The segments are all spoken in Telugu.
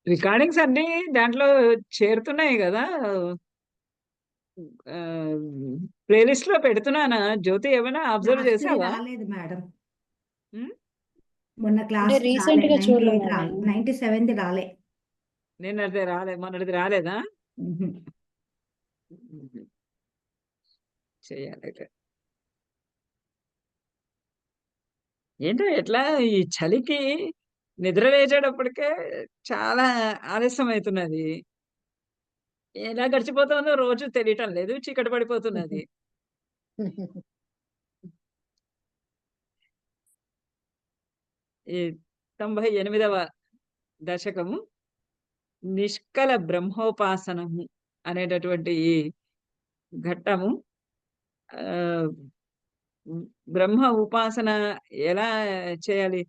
రికార్డింగ్స్ అన్నీ దాంట్లో చేరుతున్నాయి కదా. ప్లేలిస్ట్ లో పెడుతున్నానా జ్యోతి? ఏమైనా అబ్జర్వ్ లాస్ట్ చేసావా? రాలేదు మేడం. ఉమ్, మొన్న అంటే క్లాస్ రీసెంట్ రాలే, గా చూడలే 98 మేడం. రాలే, 97 రాలే. నిన్నటిది రాలే, మొన్నటిది రాలేదా? మ్హూ. చెయ్యాలి. ఏంటో ఎట్లా ఈ చలికి నిద్ర లేచేటప్పటికే చాలా ఆలస్యం అవుతున్నది. ఎలా గడిచిపోతుందో రోజు తెలియటం లేదు, చీకటి పడిపోతున్నది. ఈ 98వ దశకము నిష్కల బ్రహ్మోపాసనము అనేటటువంటి ఈ ఘట్టము. ఆ బ్రహ్మ ఉపాసన ఎలా చేయాలి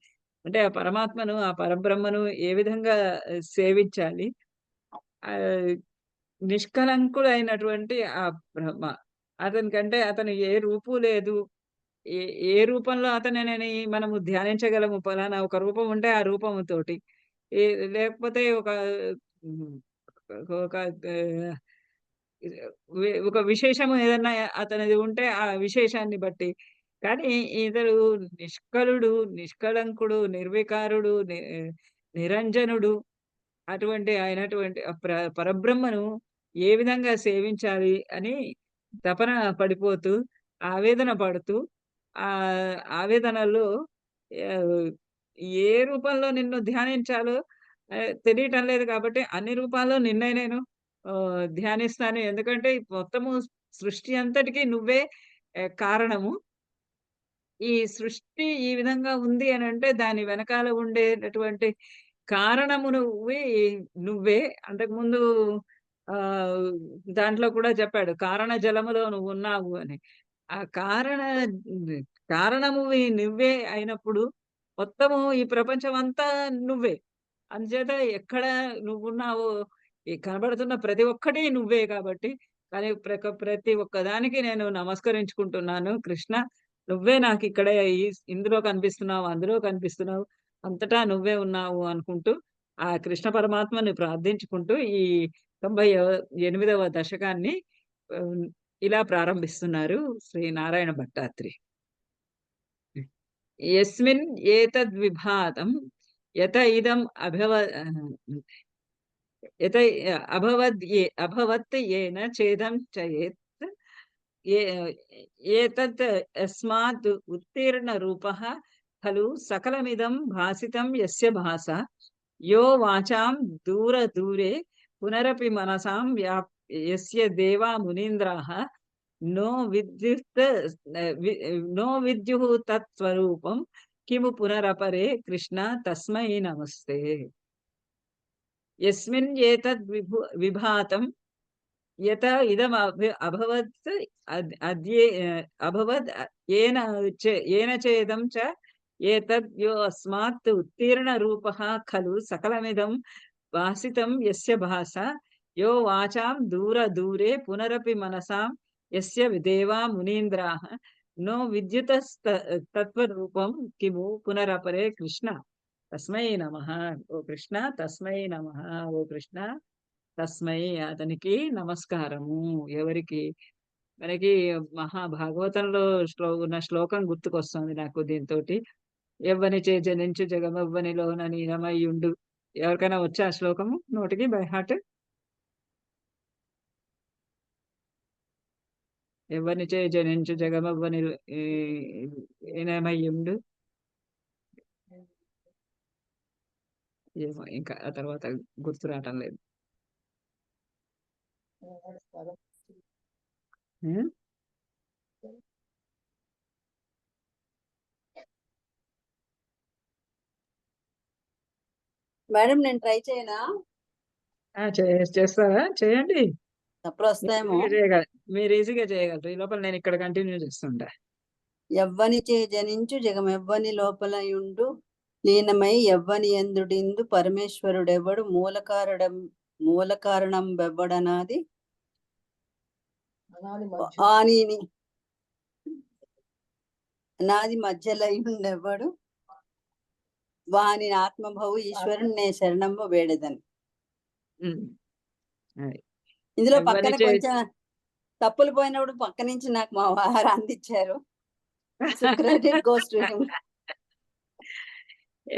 అంటే, ఆ పరమాత్మను, ఆ పరబ్రహ్మను ఏ విధంగా సేవించాలి? ఆ నిష్కలంకుడైనటువంటి ఆ బ్రహ్మ, అతనికంటే అతను ఏ రూపు లేదు. ఏ ఏ రూపంలో అతనిని మనము ధ్యానించగలము? పలానా ఒక రూపం ఉంటే ఆ రూపముతోటి. ఏ లేకపోతే ఒక హ్మ్. ఒక ఆహ్, ఒక విశేషము ఏదన్నా అతనిది ఉంటే ఆ విశేషాన్ని బట్టి. కానీ ఇతడు నిష్కలుడు, నిష్కళంకుడు, నిర్వికారుడు, నిరంజనుడు అటువంటి అయినటువంటి పరబ్రహ్మను ఏ విధంగా సేవించాలి అని తపన పడిపోతూ, ఆవేదన పడుతూ, ఆవేదనలో ఆహ్, ఏ రూపంలో నిన్ను ధ్యానించాలో తెలియటం లేదు కాబట్టి, అన్ని రూపాల్లో నిన్నే నేను ధ్యానిస్తాను. ఎందుకంటే ఈ మొత్తము సృష్టి అంతటికి నువ్వే కారణము. ఈ సృష్టి ఈ విధంగా ఉంది అనంటే దాని వెనకాల ఉండేటటువంటి కారణము నువ్వే. అంతకుముందు ఆహ్, దాంట్లో కూడా చెప్పాడు. కారణ జలములో నువ్వున్నావు అని. ఆ కారణమువి నువ్వే అయినప్పుడు మొత్తము ఈ ప్రపంచం అంతా నువ్వే. అందుచేత ఎక్కడ నువ్వున్నావో, ఈ కనబడుతున్న ప్రతి ఒక్కటి నువ్వే కాబట్టి, కానీ ప్రతి ఒక్కదానికి నేను నమస్కరించుకుంటున్నాను కృష్ణ. నువ్వే నాకిక్కడ ఇందులో కనిపిస్తున్నావు, అందులో కనిపిస్తున్నావు. అంతటా నువ్వే ఉన్నావు అనుకుంటూ, ఆ కృష్ణ పరమాత్మని ప్రార్థించుకుంటూ ఈ 98వ దశకాన్ని ఆహ్, ఇలా ప్రారంభిస్తున్నారు శ్రీ నారాయణ భట్టాత్రి. యస్మిన్ ఏతద్విభాతం యత ఇదం యత అభవత్ येन చేదం చయేత్ ఏ ఏతత్ యస్మాత్ ఉత్తీర్ణ రూపః ఖలు సకలమిదం భాసితం యస్య భాస యో వాచాం దూర దూరే పునరపి మనసాం యస్య దేవా మునీంద్రాః నో విద్యుత్ నో విద్యుః తత్స్వరూపం కిము పునరపరే కృష్ణ తస్మై నమస్తే. యస్మిన్ ఏతద్ విభాతం యత ఇదం అభవత్ అద్యే అభవద్ ఏన చేదం చ ఏతద్ యో అస్మాత్ ఉత్తీర్ణ రూపః ఖలు సకలమిదం భాసితం యస్య భాస యో వాచాం దూర దూరే పునరపి మనసాం యస్య దేవా మునీంద్రాః నో విద్యుతస్త తత్వరూపం కిము పునరపరే కృష్ణ తస్మై నమః. ఓ కృష్ణ తస్మై నమః. ఓ కృష్ణ తస్మై, అతనికి నమస్కారము. ఎవరికి? మనకి మహాభాగవతంలో ఉన్న శ్లోకం గుర్తుకొస్తుంది నాకు దీంతోటి. ఎవ్వనిచే జనించు జగమెవ్వనిలోన లీనమయ్యుండు. ఎవరికైనా వచ్చా ఆ శ్లోకము నోటికి బై హార్ట్? ఎవ్వనిచే జనించు జగమెవ్వని లీనమయ్యుండు. ఏమో ఇంకా ఆ తర్వాత గుర్తు రావటం లేదు. ఉం? మేడం నేను ట్రై చేయనా? చేస్తారా? చేయండి. తప్పుడు వస్తాయేమో. మీరు ఈజీగా చేయగలరు. ఈ లోపల నేను ఇక్కడ కంటిన్యూ చేస్తుంటా. ఎవ్వనిచే జనించు జగమెవ్వని లోపలయుండు లీనమై ఎవ్వని ఎందుడిందు పరమేశ్వరుడెవ్వడు మూల కారణం బెవ్వడనాది ఆనిని అనాది మధ్యలయుండెవ్వడు వాని ఆత్మభవు ఈశ్వరుని నే శరణంబు వేడెదన్. ఉమ్, అది. ఇందులో ఎవ్వని పక్కన చే కొంచెం తప్పులు పోయినప్పుడు పక్క నుంచి నాకు మా వారు అందించారు. So credit goes to him.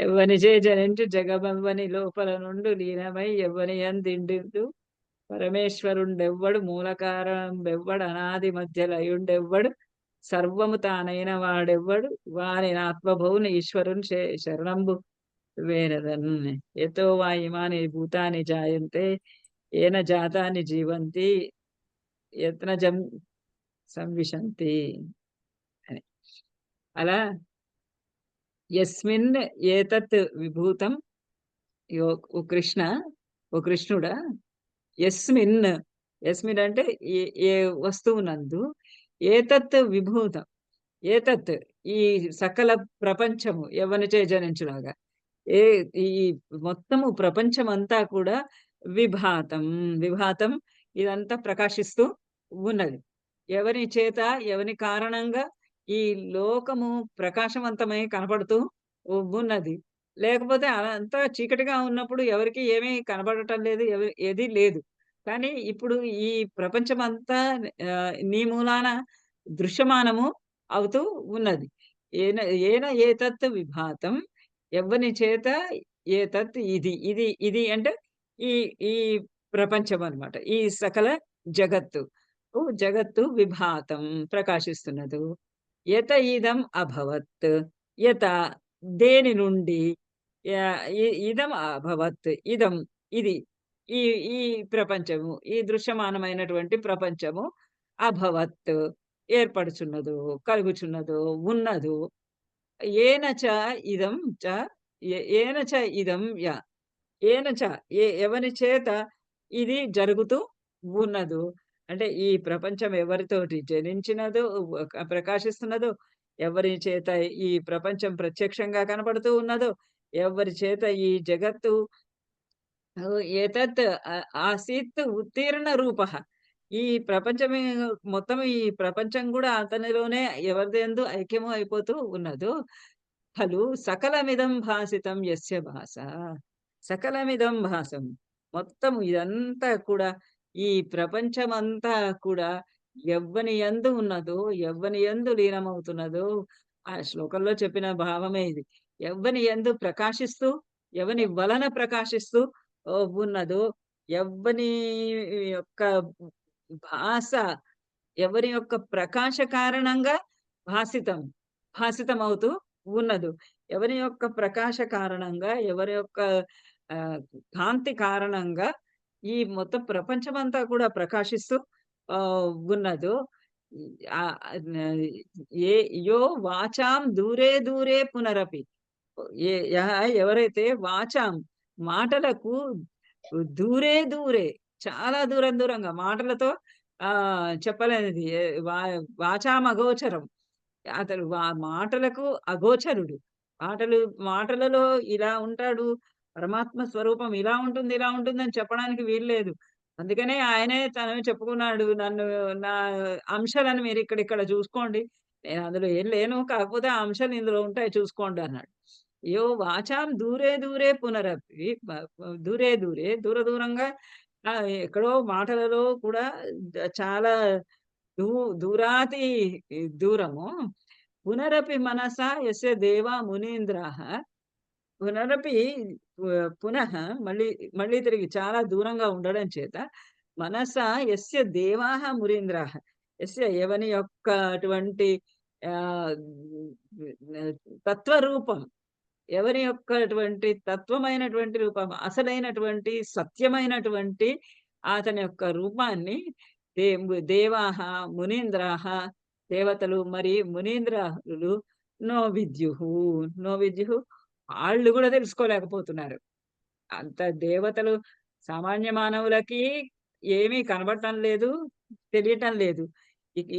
ఎవ్వనిచే జనించు జగమెవ్వని లోపల నుండు లీనమై ఎవ్వని యందిండు పరమేశ్వరుండెవ్వడు మూలకారణంబెవ్వడు అనాది మధ్యలయుండెవ్వడు సర్వము తానైన వాడెవ్వడు వాని ఆత్మభవుని ఈశ్వరుని శరణంబు వేరదన్. ఎతో వా ఇమాని భూతాని జాయంతే ఏన జాతాని జీవంతి యత్నజం సంవిశంతి అని. అలా యస్మిన్ ఏతత్ విభూతం ఓ కృష్ణ, ఓ కృష్ణుడా, యస్మిన్, యస్మిన్ అంటే ఏ ఏ వస్తువునందు, ఏతత్ విభూతం, ఏతత్ ఈ సకల ప్రపంచము ఎవనిచే జనించులాగా, ఏ ఈ మొత్తము ప్రపంచమంతా కూడా విభాతం, విభాతం ఇదంతా ప్రకాశిస్తూ ఉన్నది. ఎవరి చేత, ఎవని కారణంగా ఈ లోకము ప్రకాశవంతమై కనపడుతూ ఉన్నది. లేకపోతే అంతా చీకటిగా ఉన్నప్పుడు ఎవరికీ ఏమీ కనబడటం లేదు. ఏదీ లేదు. కానీ ఇప్పుడు ఈ ప్రపంచమంతా నీ మూలాన దృశ్యమానము అవుతూ ఉన్నది. ఏన ఏన ఏతత్ విభాతం, ఎవ్వని చేత ఏతత్ ఇది. ఇది ఇది అంటే ఈ ఈ ప్రపంచం అన్నమాట. ఈ సకల జగత్తు. జగత్తు విభాతం ప్రకాశిస్తున్నదు. యత ఇదం అభవత్, యత దేని నుండి, ఇదం అభవత్, ఇదం ఇది, ఈ ఈ ప్రపంచము, ఈ దృశ్యమానమైనటువంటి ప్రపంచము అభవత్ ఏర్పడుచున్నదు, కలుగుచున్నదు, ఉన్నదు. ఏన చ ఇదం చ ఏన చ ఇదం య ఏన చ ఎవని చేత ఇది జరుగుతూ ఉన్నదు. అంటే ఈ ప్రపంచం ఎవరితోటి జనించినదో, ప్రకాశిస్తున్నదో, ఎవరి చేత ఈ ప్రపంచం ప్రత్యక్షంగా కనపడుతూ ఉన్నదో, ఎవరి చేత ఈ జగత్తు ఏతత్ ఆసీత్ ఉత్తీర్ణ రూపః, ఈ ప్రపంచమే మొత్తం, ఈ ప్రపంచం కూడా అతనిలోనే ఎవరిదెందు ఐక్యము అయిపోతూ ఉన్నదో, ఖలు సకలమిదం భాసితం యస్య భాస, సకలమిదం భాసం, మొత్తం ఇదంతా కూడా, ఈ ప్రపంచమంతా కూడా ఎవ్వని యందు ఉన్నదో, ఎవ్వని యందు లీనమవుతున్నదో, ఆ శ్లోకంలో చెప్పిన భావమే ఇది. ఎవ్వని యందు ప్రకాశిస్తూ, ఎవని వలన ప్రకాశిస్తూ ఉన్నదో, ఎవ్వని యొక్క భాస, ఎవరి యొక్క ప్రకాశ కారణంగా భాసితం, భాసితమవుతూ ఉన్నదు. ఎవరి యొక్క ప్రకాశ కారణంగా, ఎవరి యొక్క కాంతి కారణంగా ఈ మొత్తం ప్రపంచమంతా కూడా ప్రకాశిస్తూ ఉన్నదో, ఏ యో వాచాం దూరే దూరే పునరపి, ఎవరైతే వాచాం మాటలకు దూరే దూరే చాలా దూరం దూరంగా మాటలతో చెప్పలేనిది, వాచాం అగోచరం, అతడు మాటలకు అగోచరుడు. మాటలలో ఇలా ఉంటాడు, పరమాత్మ స్వరూపం ఇలా ఉంటుంది, ఇలా ఉంటుందని చెప్పడానికి వీల్లేదు. అందుకనే ఆయనే తను చెప్పుకున్నాడు, నా అంశాలను మీరు ఇక్కడ చూసుకోండి, నేను అందులో ఏం లేను, కాకపోతే ఆ అంశాలు ఇందులో ఉంటాయి చూసుకోండి అన్నాడు. యో వాచాం దూరే దూరే పునరపి, దూరే దూరే దూర దూరంగా, ఎక్కడో మాటలలో కూడా చాలా దూరాతి దూరము. పునరపి మనసా యస్య దేవా మునీంద్రాః, పునరపి పునః మళ్ళీ మళ్ళీ తిరిగి చాలా దూరంగా ఉండడం చేత, మనసా యస్య దేవాః మునీంద్రాః, యస్య ఎవని యొక్క అటువంటి తత్వరూపం, ఎవరి యొక్క అటువంటి తత్వమైనటువంటి రూపం, అసలైనటువంటి సత్యమైనటువంటి అతని యొక్క రూపాన్ని దేవాః మునీంద్రాః, దేవతలు మరి మునీంద్రులు నో విద్యుః, నో విద్యుః, వాళ్ళు కూడా తెలుసుకోలేకపోతున్నారు. అంత దేవతలు సామాన్య మానవులకి ఏమీ కనబడటం లేదు, తెలియటం లేదు.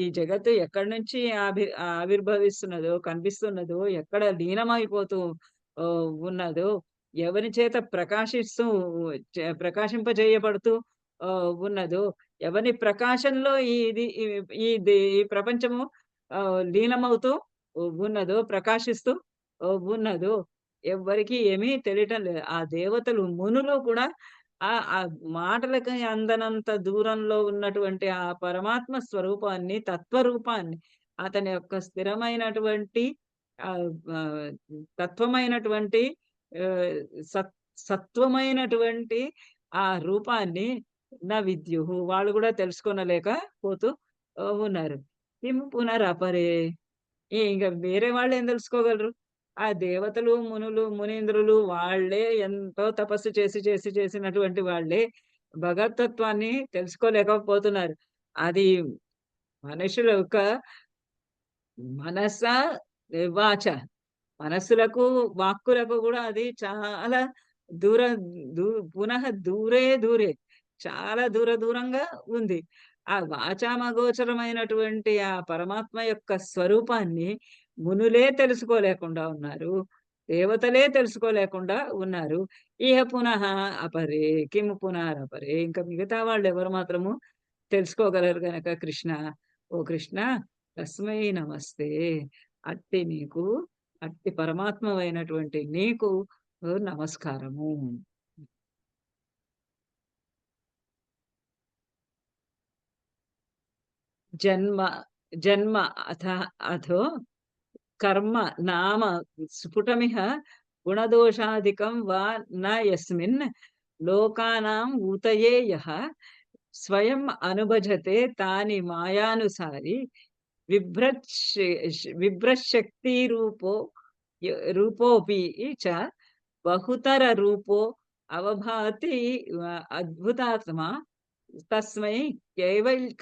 ఈ జగత్తు ఎక్కడి నుంచి ఆవిర్భవిస్తున్నదో, కనిపిస్తున్నదో, ఎక్కడ లీనమైపోతూ ఉన్నదో, ఎవరి చేత ప్రకాశింపజేయబడుతూ ఉన్నదో, ఎవరి ప్రకాశంలో ఈ ప్రపంచము లీనమవుతూ ఉన్నదో, ప్రకాశిస్తూ ఉన్నదో, ఎవ్వరికీ ఏమీ తెలియటం లేదు. ఆ దేవతలు, మునులు కూడా ఆ మాటలకి అందనంత దూరంలో ఉన్నటువంటి ఆ పరమాత్మ స్వరూపాన్ని, తత్వరూపాన్ని, అతని యొక్క స్థిరమైనటువంటి ఆహ్, ఆహ్, తత్వమైనటువంటి ఆహ్, సత్ సత్వమైనటువంటి ఆ రూపాన్ని విద్యుహు వాళ్ళు కూడా తెలుసుకొనలేక పోతూ ఉన్నారు. కిం పునరపరే ఇంక వేరే వాళ్ళేం తెలుసుకోగలరు? ఆ దేవతలు, మునులు, మునీంద్రులు వాళ్ళే ఎంతో తపస్సు చేసినటువంటి వాళ్ళే భగవతత్వాన్ని తెలుసుకోలేకపోతున్నారు. అది మనుషుల యొక్క మనస, వాచ మనస్సులకు, వాక్కులకు గూడా అది చాలా దూర దూ పునః దూరే చాలా దూరంగా ఉంది. ఆ వాచామగోచరమైనటువంటి ఆ పరమాత్మ యొక్క స్వరూపాన్ని మునులే తెలుసుకోలేకుండా ఉన్నారు. దేవతలే తెలుసుకోలేకుండా ఉన్నారు. ఇహ పునః అపరే కిం పునరపరే ఇంక మిగతా వాళ్ళెవరు మాత్రము తెలుసుకోగలరు గనక కృష్ణ, ఓ కృష్ణ తస్మై నమస్తే. అట్టి నీకు, అట్టి పరమాత్మవైనటువంటి నీకు నమస్కారము. జన్మ జన్మ అథ అథో కర్మ నామ స్ఫుటమిహ గుణదోషాదికం వా న యస్మిన్ లోకానాం ఊతయే యః స్వయం అనుభజతే తాని మాయానుసారి విభ్రశక్తిరూపో రూపోపి చ బహుతర రూపో అవభాతి అద్భుతాత్మా తస్మై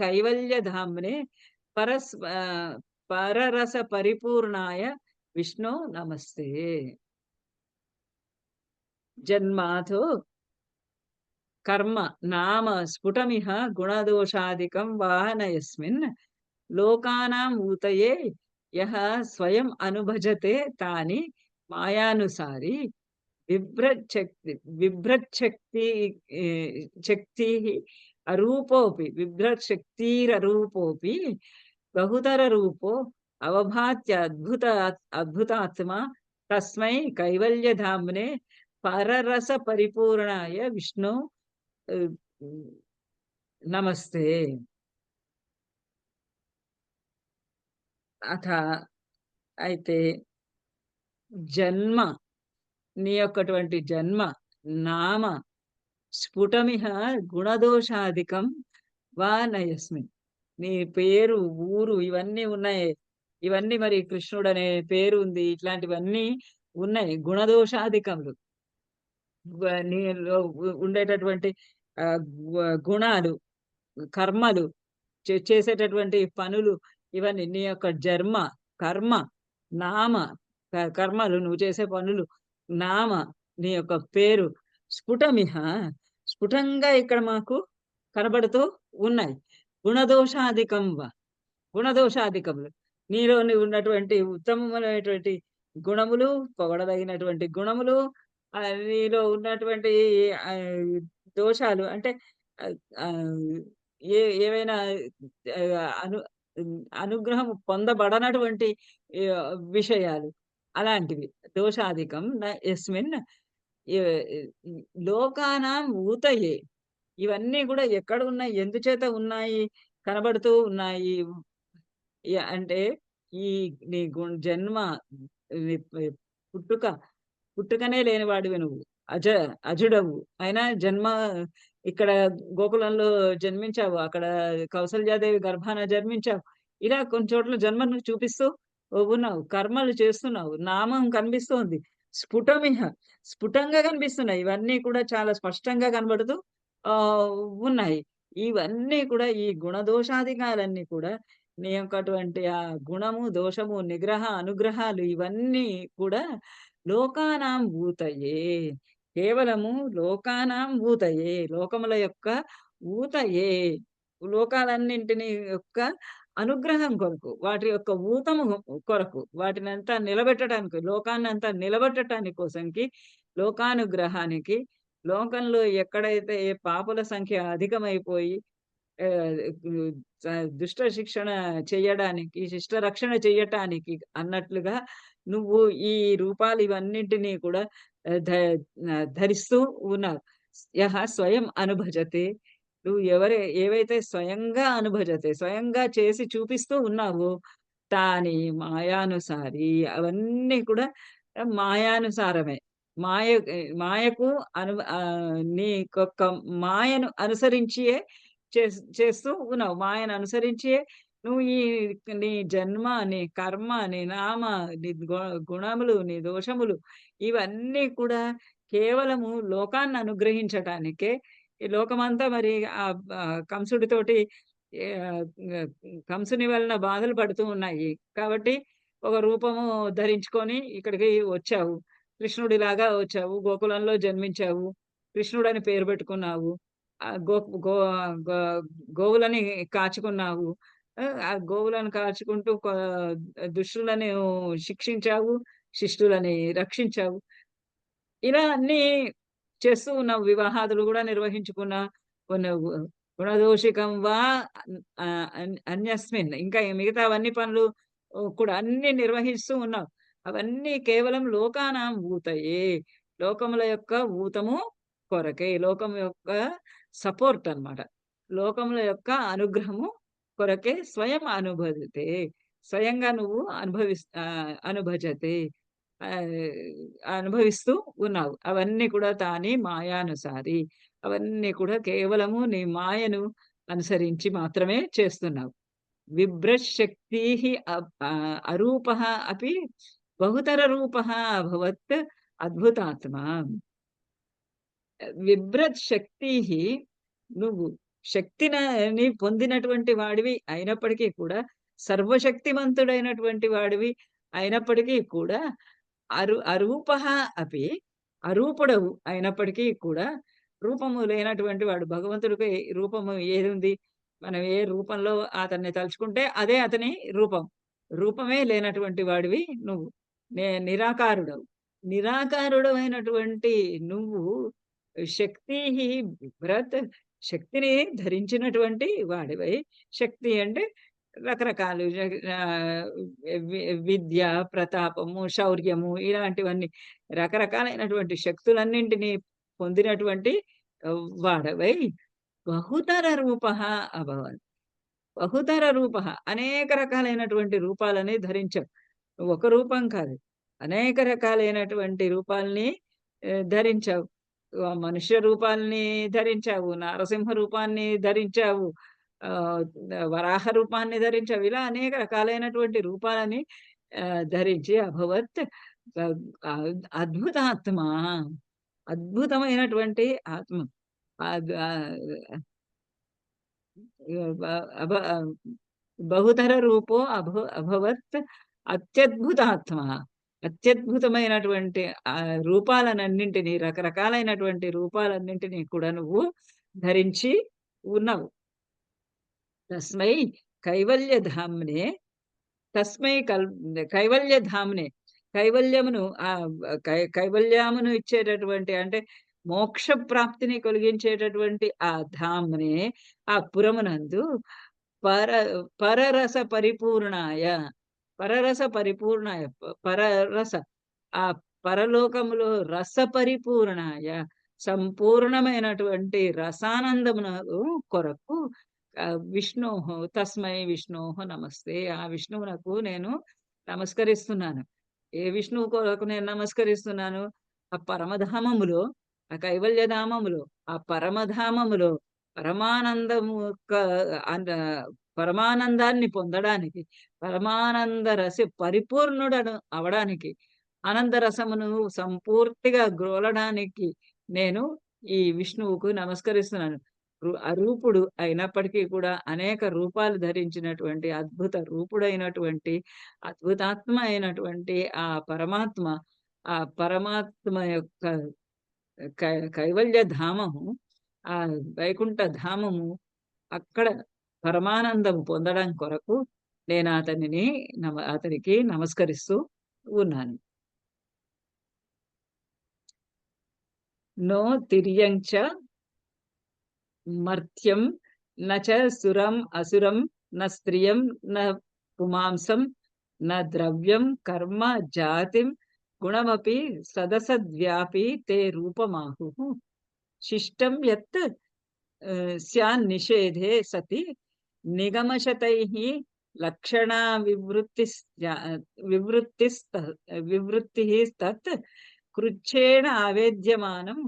కైవల్యధామ్నే పరస్ పరరస పరిపూర్ణాయ విష్ణో నమస్తే. జన్మాథో కర్మ నామ స్ఫుటమిహ గుణదోషాదికం వాహన యస్మిన్ లోకానాం ఊతయే యః స్వయం అనుభజతే తాని మాయానుసారి బిభ్రచ్చక్తి బిభ్రచ్చక్తి ఏ, శక్తి బిభ్రశక్తిరూపోపి బహుతర రూపో అవభాత్య అద్భుతాత్మ తస్మై కైవల్యధామ్నే పరరస పరిపూర్ణాయ విష్ణు ఆ, నమస్తే. అథ అయితే జన్మ నీ యొక్కటువంటి జన్మ నామ స్ఫుటమిహ గుణదోషాధికం వా నయస్మిన్ నీ పేరు, ఊరు ఇవన్నీ ఉన్నాయి. ఇవన్నీ మరి కృష్ణుడనే పేరు ఉంది. ఇట్లాంటివన్నీ ఉన్నాయి. గుణదోషాధికములు నీలో ఉండేటటువంటి గుణాలు, కర్మలు, చేసేటటువంటి పనులు ఇవన్నీ నీ యొక్క కర్మ, నామ కర్మలు నువ్వు చేసే పనులు, నామ నీ యొక్క పేరు స్ఫుటమిహ స్ఫుటంగా ఇక్కడ మాకు కనబడుతూ ఉన్నాయి. గుణదోషాధికములు నీలోని ఉన్నటువంటి ఉత్తమమైనటువంటి గుణములు, పొగడదగినటువంటి గుణములు, నీలో ఉన్నటువంటి దోషాలు అంటే ఏవైనా అను అనుగ్రహం పొందబడనటువంటి విషయాలు అలాంటివి. దోషాధికం యస్మిన్ లోకానాం ఊతయే ఇవన్నీ కూడా ఎక్కడ ఉన్నాయి, ఎందుచేత ఉన్నాయి, కనబడుతూ ఉన్నాయి అంటే ఈ నీ జన్మ పుట్టుక పుట్టుకనే లేనివాడివి నువ్వు. అజుడవు అయినా జన్మ ఇక్కడ గోకులంలో జన్మించావు, అక్కడ కౌసల్యాదేవి గర్భాన జన్మించావు. ఇలా కొన్ని చోట్ల జన్మను చూపిస్తూ ఉన్నావు, కర్మలు చేస్తున్నావు, నామం కనిపిస్తోంది. స్ఫుటమిహ స్ఫుటంగా కనిపిస్తున్నాయి. ఇవన్నీ కూడా చాలా స్పష్టంగా కనబడుతూ ఉన్నాయి. ఇవన్నీ కూడా ఈ గుణదోషాధికాలన్నీ కూడా నీ యొక్కటువంటి ఆ గుణము, దోషము, నిగ్రహ, అనుగ్రహాలు ఇవన్నీ కూడా లోకానాం భూతయే. కేవలము లోకానాం భూతయే. లోకముల యొక్క ఊతయే. లోకాలన్నింటిని యొక్క అనుగ్రహం కొరకు, వాటి యొక్క ఊతము కొరకు, వాటినంతా నిలబెట్టడానికి, లోకాన్నంతా నిలబెట్టటానికి కోసంకి, లోకానుగ్రహానికి, లోకంలో ఎక్కడైతే పాపుల సంఖ్య అధికమైపోయి ఆహ్, హ్మ్. దుష్ట శిక్షణ చెయ్యడానికి, శిష్ట రక్షణ చెయ్యటానికి అన్నట్లుగా నువ్వు ఈ రూపాలు ఇవన్నింటిని కూడా ధరిస్తూ ఉన్నావు. స్వయం అనుభజతే. నువ్వు ఏవైతే స్వయంగా అనుభజతే, స్వయంగా చేసి చూపిస్తూ ఉన్నావో, తాని మాయానుసారి అవన్నీ కూడా మాయానుసారమే. మాయకు నీకొక్క మాయను అనుసరించియే చేస్తూ ఉన్నావు. మాయను అనుసరించియే నువ్వు నీ జన్మ, నీ కర్మ, నీ నామ, నీ గుణములు, నీ దోషములు ఇవన్నీ కూడా కేవలము లోకాన్ని అనుగ్రహించటానికే. ఈ లోకమంతా మరి కంసుడితోటి ఆహ్, కంసుని వలన బాధలు పడుతూ ఉన్నాయి. కాబట్టి ఒక రూపము ధరించుకొని ఇక్కడికి వచ్చావు. కృష్ణుడిలాగా వచ్చావు. గోకులంలో జన్మించావు. కృష్ణుడని పేరు పెట్టుకున్నావు. ఆహ్, గో గో గో గోవులని కాచుకున్నావు. ఆ గోవులను కాచుకుంటూ దుష్టులను శిక్షించావు. శిష్టులని రక్షించావు. ఇలా అన్నీ చేస్తూ ఉన్నావు. వివాహాదులు గూడా నిర్వహించుకున్నా కొన్నావు. గుణదోషికం వా అన్యస్మిన్ ఇంకా మిగతావన్నీ పనులు కూడా అన్నీ నిర్వహిస్తూ ఉన్నావు. అవన్నీ కేవలం లోకానాం ఊతయే. లోకముల యొక్క ఊతము కొరకే. లోకం యొక్క సపోర్ట్ అన్నమాట. లోకముల యొక్క అనుగ్రహము కొరకే స్వయం అనుభజతే. స్వయంగా నువ్వు అనుభజతే. ఆహ్, అనుభవిస్తూ ఉన్నావు. అవన్నీ కూడా తానే మాయానుసారి. అవన్నీ కూడా కేవలము నీ మాయను అనుసరించి మాత్రమే చేస్తున్నావు. బిభ్రశక్తిః అరూపः అపి బహుతరరూపः అభవత్ అద్భుతాత్మా. విభ్రత్ శక్తిః నువ్వు ని పొందినటువంటి వాడివి అయినప్పటికీ కూడా, సర్వశక్తిమంతుడైనటువంటి వాడివి అయినప్పటికీ కూడా, అరూపః అపి అరూపుడవు అయినప్పటికీ కూడా, రూపము లేనటువంటి వాడు. భగవంతుడికి రూపము ఏదుంది? మనం ఏ రూపంలో అతన్ని తలుచుకుంటే అదే అతని రూపం. రూపమే లేనటువంటి వాడివి నువ్వు. నిరాకారుడవు. నిరాకారుడవైనటువంటి నువ్వు శక్తిః బిభ్రత్ శక్తిని ధరించినటువంటి వాడివై. శక్తి అంటే రకరకాలు విద్య, ప్రతాపము, శౌర్యము ఇలాంటివన్నీ రకరకాలైనటువంటి శక్తులన్నింటినీ పొందినటువంటి వాడవై బహుతర రూపః అభవన్. బహుతర రూపః అనేక రకాలైనటువంటి రూపాలని ధరించావు. ఒక రూపం కాదు. అనేక రకాలైనటువంటి రూపాల్ని ధరించావు. మనుష్య రూపాల్ని ధరించావు. నారసింహ రూపాన్ని ధరించావు. ఆహ్, వరాహ రూపాన్ని ధరించావు. ఇలా అనేక రకాలైనటువంటి రూపాలని ధరించి అభవత్ అద్భుతాత్మ. అద్భుతమైనటువంటి ఆత్మ. అద్ బ అభ బహుతర రూపో అభవత్ అత్యద్భుతాత్మ. అత్యద్భుతమైనటువంటి రూపాలనన్నింటినీ రకరకాలైనటువంటి రూపాలన్నింటినీ కూడా నువ్వు ధరించి ఉన్నావు. తస్మై కైవల్యధామ్నే తస్మై కైవల్యధామ్నే కైవల్యమును కైవల్యమును ఇచ్చేటటువంటి అంటే మోక్ష ప్రాప్తిని కలిగించేటటువంటి ఆ ధామ్‌నే ఆ పురమునందు పర పరరస పరిపూర్ణాయ పరరస పరిపూర్ణాయ పరరస ఆ పరలోకములో రస పరిపూర్ణాయ సంపూర్ణమైనటువంటి రసానందమునకు కొరకు విష్ణోః తస్మై విష్ణోః నమస్తే. ఆ విష్ణువునకు నేను నమస్కరిస్తున్నాను. ఏ విష్ణువు కొరకు నేను నమస్కరిస్తున్నాను? ఆ పరమధామములో, ఆ కైవల్యధామములో, ఆ పరమధామములో పరమానందము యొక్క అంద పరమానందాన్ని పొందడానికి, పరమానంద పరిపూర్ణుడను అవడానికి, ఆనందరసమును సంపూర్తిగా గ్రోలడానికి నేను ఈ విష్ణువుకు నమస్కరిస్తున్నాను. అరూపుడు అయినప్పటికీ కూడా అనేక రూపాలు ధరించినటువంటి అద్భుత రూపుడైనటువంటి, అద్భుతాత్మ అయినటువంటి ఆ పరమాత్మ, ఆ పరమాత్మ యొక్క కైవల్య ధామము, ఆ వైకుంఠ ధామము అక్కడ పరమానందం పొందడం కొరకు నేను అతనికి నమస్కరిస్తూ ఉన్నాను. నో తిర్యంచ మర్త్యం నచ సురం అసురం న స్త్రియం న పుమాంసం న ద్రవ్యం కర్మ జాతిం గుణమపి సదసద్వ్యాపి తే రూపమాహుః శిష్టం యత్ స్యాన్నిషేధే సతి నిగమశతైః లక్షణా వివృత్తిః తత్ కృచ్ఛేణ ఆవేద్యమానం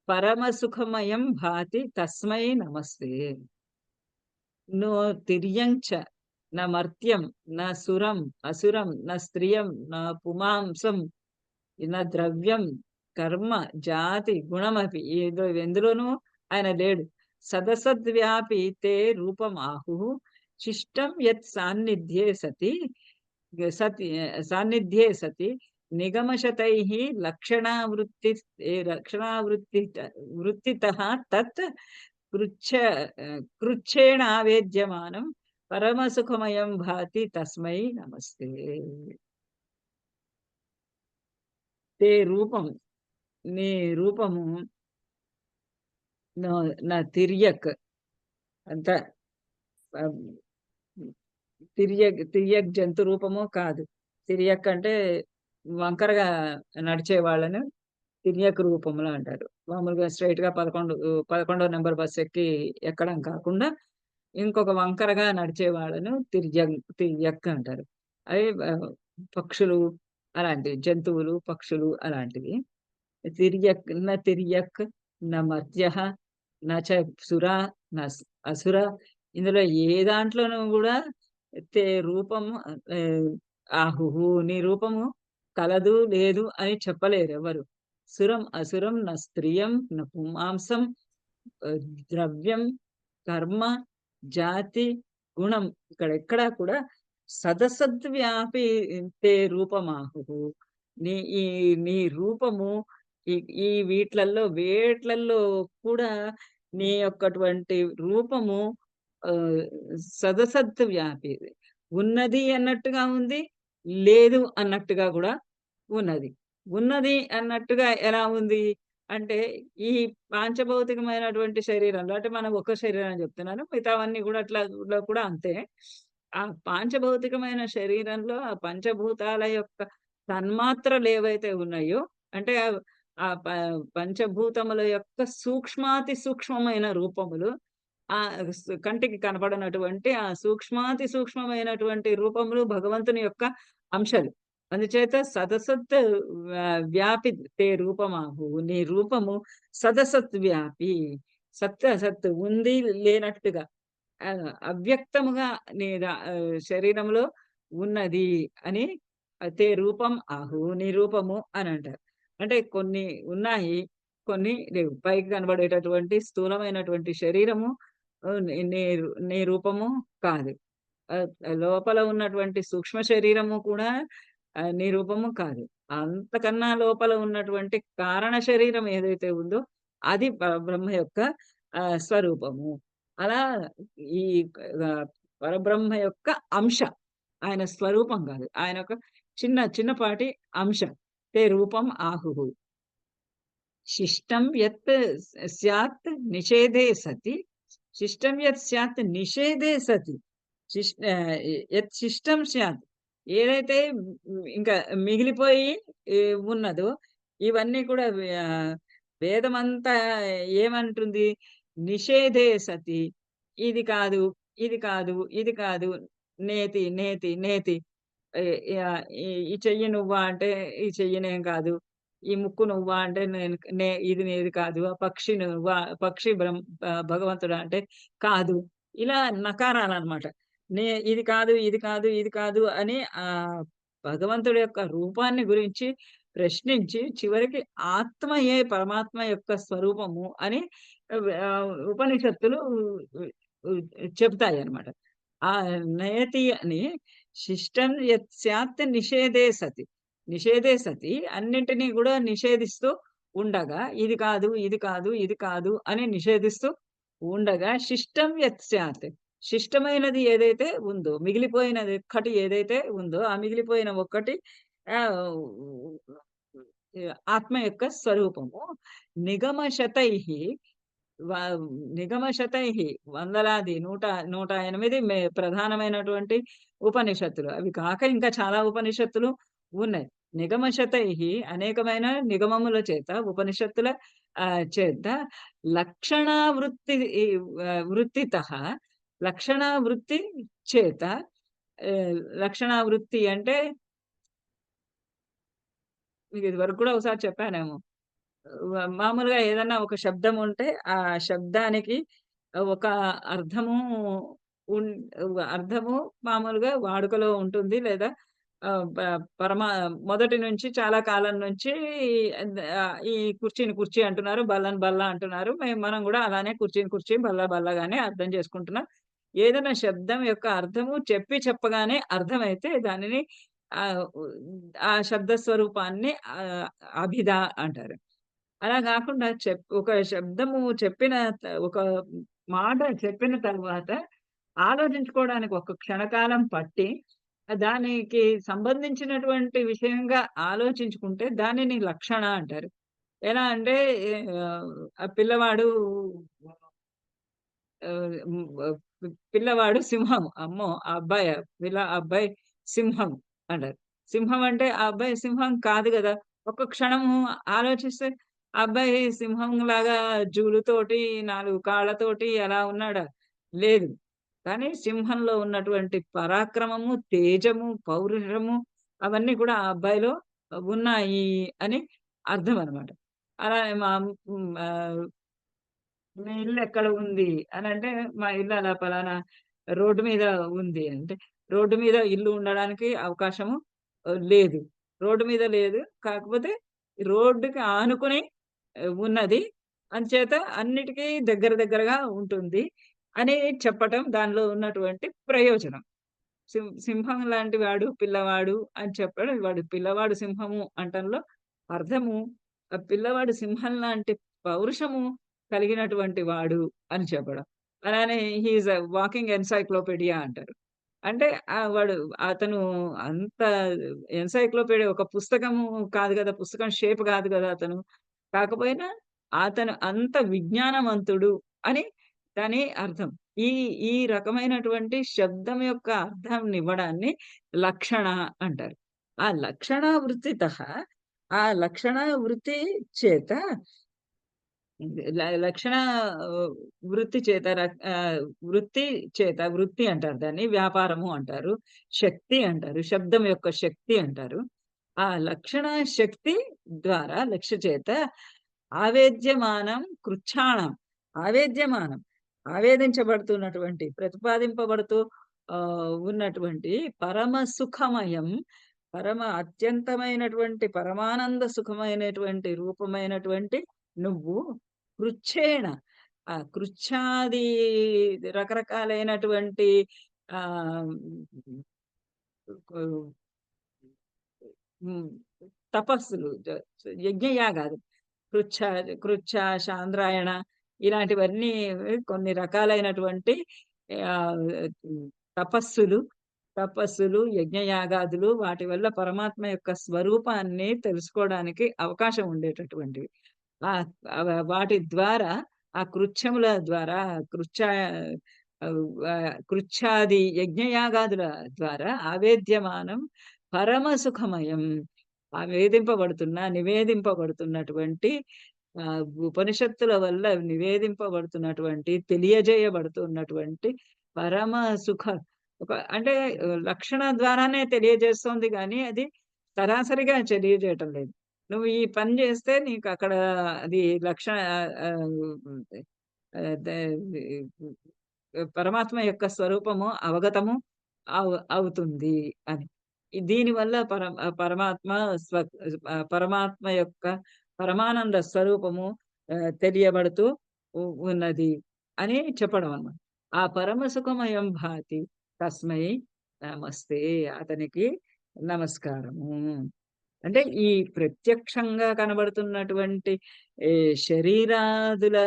పరమసుఖమయం భాతి తస్మై నమస్తే. నో తిర్యం చ న మర్త్యం న సురం అసురం న స్త్రియం న పుమాంసం న ద్రవ్యం కర్మ జాతి గుణమపి ఎందులోనూ ఆయన లేడు. సదసద్వ్యాపి తే రూపం ఆహు శిష్టం యత్ సాన్నిధ్యే సతి నిగమశతైః వృత్తితః తత్ కృచ్ఛేణ ఆవేద్యమానం పరమసుఖమయం భాతి తస్మై నమస్తే. తే రూపం నీ రూపము నా తిర్యక్ అంత తిర్యక్ జంతు రూపము కాదు. తిర్యక్ అంటే వంకరగా నడిచే వాళ్ళను తిర్యక్ రూపములు అంటారు. మామూలుగా స్ట్రైట్ గా 11వ నెంబర్ బస్ ఎక్కడం కాకుండా ఇంకొక వంకరగా నడిచే వాళ్ళను తిర్యక్ అంటారు. అవి పక్షులు అలాంటివి, జంతువులు పక్షులు అలాంటివి. తిర్యక్ న మర్త్యః నచ సురా న అసుర. ఇందులో ఏ దాంట్లోనూ కూడా తే రూపము ఆహుహు నీ రూపము కలదు లేదు అని చెప్పలేరు ఎవరు. సురం అసురం న స్త్రియం న పుమాంసం ద్రవ్యం కర్మ జాతి గుణం ఇక్కడ ఎక్కడా కూడా సదసద్వ్యాపి తే రూపమాహు నీ రూపము ఈ వేట్లల్లో కూడా నీ యొక్కటువంటి రూపము సదసత్ వ్యాపి ఉన్నది అన్నట్టుగా ఉంది, లేదు అన్నట్టుగా కూడా ఉన్నది. ఉన్నది అన్నట్టుగా ఎలా ఉంది అంటే ఈ పాంచభౌతికమైనటువంటి శరీరంలో, అంటే మనం ఒక శరీరం చెప్తున్నాను, మిగతావన్నీ కూడా అట్లా కూడా అంతే. ఆ పాంచభౌతికమైన శరీరంలో ఆ పంచభూతాల యొక్క తన్మాత్రలు ఏవైతే ఉన్నాయో, అంటే ఆ పంచభూతముల యొక్క సూక్ష్మాతి సూక్ష్మమైన రూపములు, ఆ కంటికి కనపడనటువంటి ఆ సూక్ష్మాతి సూక్ష్మమైనటువంటి రూపములు భగవంతుని యొక్క అంశాలు. అందుచేత సదసత్ వ్యాపి తే రూపమాహు నీ రూపము సదసత్ వ్యాపి, సత్ ఉంది లేనట్టుగా అవ్యక్తముగా నీ శరీరంలో ఉన్నది అని తే రూపం ఆహు నీ రూపము అని అంటారు. అంటే కొన్ని ఉన్నాయి, కొన్ని లేవు. పైకి కనబడేటటువంటి స్థూలమైనటువంటి శరీరము నీ రూపము కాదు. లోపల ఉన్నటువంటి సూక్ష్మ శరీరము కూడా నీ రూపము కాదు. అంతకన్నా లోపల ఉన్నటువంటి కారణ శరీరం ఏదైతే ఉందో అది పరబ్రహ్మ యొక్క స్వరూపము. అలా ఈ పరబ్రహ్మ యొక్క అంశ, ఆయన స్వరూపం కాదు, ఆయన ఒక చిన్నపాటి అంశ. తే రూపం ఆహుహు శిష్టం యత్ స్యాత్ నిషేధే సతి. శిష్టం యత్ స్యాత్ నిషేధే సతి. యత్ శిష్టం స్యాత్ ఏదైతే ఇంకా మిగిలిపోయి ఉన్నదో, ఇవన్నీ కూడా వేదమంతా ఏమంటుంది, నిషేధే సతి. ఇది కాదు, ఇది కాదు, ఇది కాదు, నేతి నేతి నేతి. ఈ చెయ్యి నువ్వా అంటే ఈ చెయ్యి నేను కాదు, ఈ ముక్కు నువ్వా అంటే ఇది నేది కాదు, ఆ పక్షి నువ్వా, పక్షి భగవంతుడా అంటే కాదు. ఇలా నకారాలన్నమాట. ఇది కాదు, ఇది కాదు, ఇది కాదు అని భగవంతుడి యొక్క రూపాన్ని గురించి ప్రశ్నించి చివరికి ఆత్మయే పరమాత్మ యొక్క స్వరూపము అని ఉపనిషత్తులు చెబుతాయి అన్నమాట. ఆ నయతి అని శిష్టం యత్ స్యాత్ నిషేధే సతి. నిషేధే సతి అన్నింటినీ కూడా నిషేధిస్తూ ఉండగా, ఇది కాదు, ఇది కాదు, ఇది కాదు అని నిషేధిస్తూ ఉండగా, శిష్టం యత్ స్యాత్ శిష్టమైనది ఏదైతే ఉందో, మిగిలిపోయినది ఒక్కటి ఏదైతే ఉందో, ఆ మిగిలిపోయిన ఒక్కటి ఆత్మ యొక్క స్వరూపము. నిగమ శతైః వా నిగమశతైః వందలాది 108 ప్రధానమైనటువంటి ఉపనిషత్తులు. అవి కాక ఇంకా చాలా ఉపనిషత్తులు ఉన్నాయి. నిగమశతైః అనేకమైన నిగమముల చేత, ఉపనిషత్తుల చేత లక్షణా వృత్తి వృత్తితః లక్షణా వృత్తి చేత లక్షణా వృత్తి అంటే మీకు ఇదివరకు కూడా ఒకసారి చెప్పానేమో. మామూలుగా ఏదన్నా ఒక శబ్దం ఉంటే, ఆ శబ్దానికి ఒక అర్థము ఉన్ అర్థము మామూలుగా వాడుకలో ఉంటుంది. లేదా ఆహ్, ప పరమా మొదటి నుంచి చాలా కాలం నుంచి ఈ కుర్చీని కుర్చీ అంటున్నారు. బల్లని బల్ల అంటున్నారు. మనం గూడా అలానే కుర్చీని కుర్చీ, బల్ల బల్లగానే అర్థం చేసుకుంటున్నాం. ఏదైనా శబ్దం యొక్క అర్థము చెప్పగానే అర్థమైతే దానిని ఉ ఆ శబ్ద స్వరూపాన్ని అభిధ అంటారు. అలా గాకుండా ఒక శబ్దము ఒక మాట చెప్పిన తర్వాత ఆలోచించుకోవడానికి ఒక క్షణకాలం పట్టి, దానికి సంబంధించినటువంటి విషయంగా ఆలోచించుకుంటే దానిని లక్షణ అంటారు. ఎలా అంటే ఆ పిల్లవాడు పిల్లవాడు సింహం. అమ్మో! ఆ అబ్బాయి సింహం అంటారు. సింహం అంటే ఆ అబ్బాయి సింహం కాదు గదా! ఒక్క క్షణము ఆలోచిస్తే ఆ అబ్బాయి సింహంలాగా జూలుతోటి, 4 కాళ్ళతోటి అలా ఉన్నాడా? లేదు. కానీ సింహంలో ఉన్నటువంటి పరాక్రమము, తేజము, పౌరుషము అవన్నీ కూడా ఆ అబ్బాయిలో ఉన్నాయి అని అర్థమనమాట. అలానే మీ ఇల్లెక్కడ ఉంది అనంటే, మా ఇల్లు అలా పలానా రోడ్డు మీద ఉంది అంటే, రోడ్డు మీద ఇల్లు ఉండడానికి అవకాశము లేదు. రోడ్డు మీద లేదు. కాకపోతే రోడ్డుకి ఆనుకుని ఉన్నది. అంచేత అన్నిటికి దగ్గర దగ్గరగా ఉంటుంది అని చెప్పటం దానిలో ఉన్నటువంటి ప్రయోజనం. సింహం లాంటి వాడు పిల్లవాడు అని చెప్పడం. వాడు పిల్లవాడు సింహము అంటంలో అర్థము పిల్లవాడు సింహం లాంటి పౌరుషము కలిగినటువంటి వాడు అని చెప్పడం. అలానే he is a walking encyclopaedia అంటారు. అంటే అతను అంత ఎన్‌సైక్లోపీడియా ఒక పుస్తకము కాదు గదా! పుస్తకం షేప్ కాదు గదా! అతను. కాకపోయినా అతను అంత విజ్ఞానవంతుడు అని దాని అర్థం. ఈ ఈ రకమైనటువంటి శబ్దం యొక్క అర్థంనివ్వడాన్ని లక్షణ అంటారు. ఆ లక్షణ వృత్తితః ఆ లక్షణ వృత్తి చేత లక్షణ ఆహ్, వృత్తి చేత వృత్తి చేత వృత్తి అంటారు దాన్ని. వ్యాపారము అంటారు. శక్తి అంటారు. శబ్దం యొక్క శక్తి అంటారు. ఆ లక్షణ శక్తి ద్వారా లక్ష్య చేత ఆవేద్యమానం కృచ్ఛాణం. ఆవేద్యమానం. ఆవేదించబడుతున్నటువంటి, ప్రతిపాదింపబడుతూ ఉన్నటువంటి పరమ సుఖమయం, అత్యంతమైనటువంటి పరమానంద సుఖమైనటువంటి రూపమైనటువంటి నువ్వు కృచ్ఛేణ కృచ్ఛాది రకరకాలైనటువంటి ఆహ్, హ్మ్. తపస్సులు యజ్ఞయాగాలు. కృచ్ఛ, కృచ్ఛ, చాంద్రాయణ ఇలాంటివన్నీ కొన్ని రకాలైనటువంటి ఆహ్, తపస్సులు, యజ్ఞయాగాదులు వాటి వల్ల పరమాత్మ యొక్క స్వరూపాన్ని తెలుసుకోవడానికి అవకాశం ఉండేటటువంటివి. ఆహ్, వాటి ద్వారా ఆ కృచ్ఛముల ద్వారా కృచ్ఛాది యజ్ఞయాగాదుల ద్వారా ఆవేద్యమానం పరమ సుఖమయం. నివేదింపబడుతున్నటువంటి ఉపనిషత్తుల వల్ల నివేదింపబడుతున్నటువంటి, తెలియజేయబడుతున్నటువంటి పరమ సుఖ అంటే లక్షణ ద్వారానే తెలియజేస్తోంది గానీ, అది సరాసరిగా తెలియజేయటం లేదు. నువ్వు ఈ పని జేస్తే నీకక్కడ అది లక్షణ ద పరమాత్మ యొక్క స్వరూపము అవగతము అవుతుంది అని. దీనివల్ల పరమాత్మ పరమాత్మ యొక్క పరమానంద స్వరూపము తెలియబడుతూ ఉన్నది అని చెప్పడం అన్నమాట. ఆ పరమ సుఖమయం భాతి తస్మై నమస్తే. అతనికి నమస్కారము. అంటే ఈ ప్రత్యక్షంగా కనబడుతున్నటువంటి ఈ శరీరాదులలో